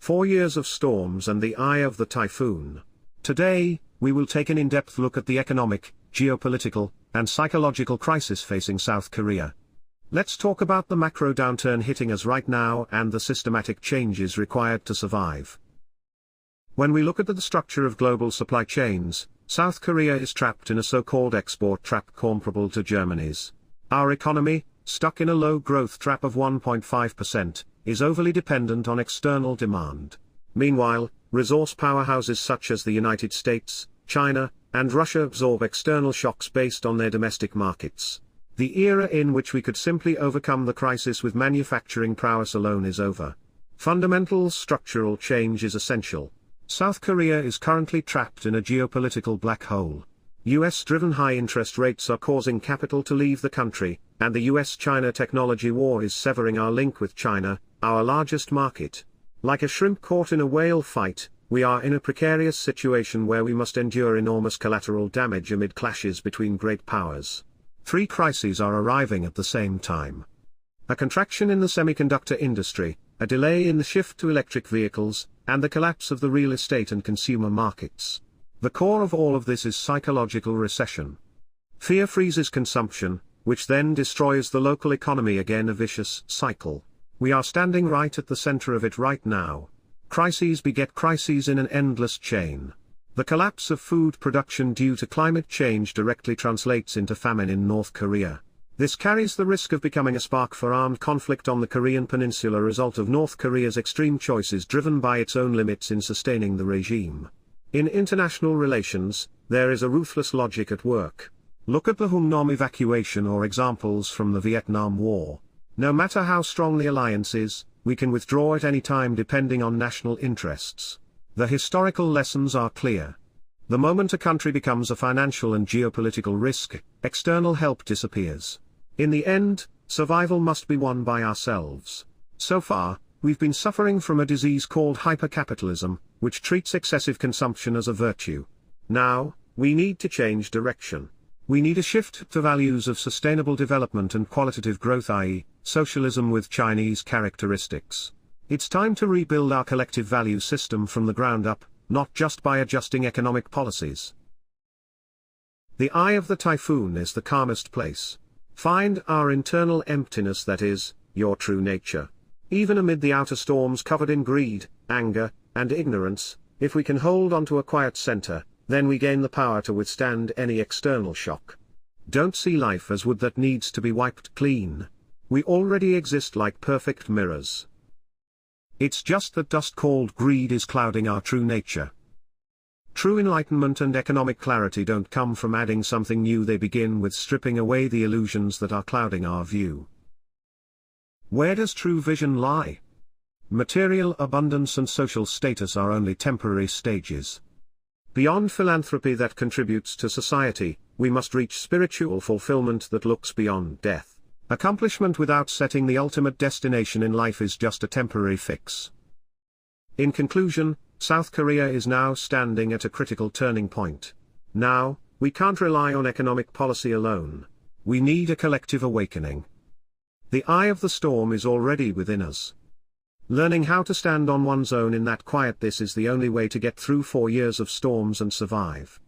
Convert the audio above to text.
4 years of storms and the eye of the typhoon. Today, we will take an in-depth look at the economic, geopolitical, and psychological crisis facing South Korea. Let's talk about the macro downturn hitting us right now and the systematic changes required to survive. When we look at the structure of global supply chains, South Korea is trapped in a so-called export trap comparable to Germany's. Our economy, stuck in a low-growth trap of 1.5%, is overly dependent on external demand. Meanwhile, resource powerhouses such as the United States, China, and Russia absorb external shocks based on their domestic markets. The era in which we could simply overcome the crisis with manufacturing prowess alone is over. Fundamental structural change is essential. South Korea is currently trapped in a geopolitical black hole. US-driven high interest rates are causing capital to leave the country, and the US-China technology war is severing our link with China, our largest market. Like a shrimp caught in a whale fight, we are in a precarious situation where we must endure enormous collateral damage amid clashes between great powers. 3 crises are arriving at the same time. A contraction in the semiconductor industry, a delay in the shift to electric vehicles, and the collapse of the real estate and consumer markets. The core of all of this is psychological recession. Fear freezes consumption, which then destroys the local economy, again a vicious cycle. We are standing right at the center of it right now. Crises beget crises in an endless chain. The collapse of food production due to climate change directly translates into famine in North Korea. This carries the risk of becoming a spark for armed conflict on the Korean peninsula, result of North Korea's extreme choices driven by its own limits in sustaining the regime. In international relations, there is a ruthless logic at work. Look at the Hungnam evacuation or examples from the Vietnam War. No matter how strong the alliance is, we can withdraw at any time depending on national interests. The historical lessons are clear. The moment a country becomes a financial and geopolitical risk, external help disappears. In the end, survival must be won by ourselves. So far, we've been suffering from a disease called hypercapitalism, which treats excessive consumption as a virtue. Now, we need to change direction. We need a shift to values of sustainable development and qualitative growth, i.e., socialism with Chinese characteristics. It's time to rebuild our collective value system from the ground up, not just by adjusting economic policies. The eye of the typhoon is the calmest place. Find our internal emptiness, that is, your true nature. Even amid the outer storms covered in greed, anger, and ignorance, if we can hold on to a quiet center, then we gain the power to withstand any external shock. Don't see life as wood that needs to be wiped clean. We already exist like perfect mirrors. It's just that dust called greed is clouding our true nature. True enlightenment and economic clarity don't come from adding something new, they begin with stripping away the illusions that are clouding our view. Where does true vision lie? Material abundance and social status are only temporary stages. Beyond philanthropy that contributes to society, we must reach spiritual fulfillment that looks beyond death. Accomplishment without setting the ultimate destination in life is just a temporary fix. In conclusion, South Korea is now standing at a critical turning point. Now, we can't rely on economic policy alone. We need a collective awakening. The eye of the storm is already within us. Learning how to stand on one's own in that quiet, this is the only way to get through 4 years of storms and survive.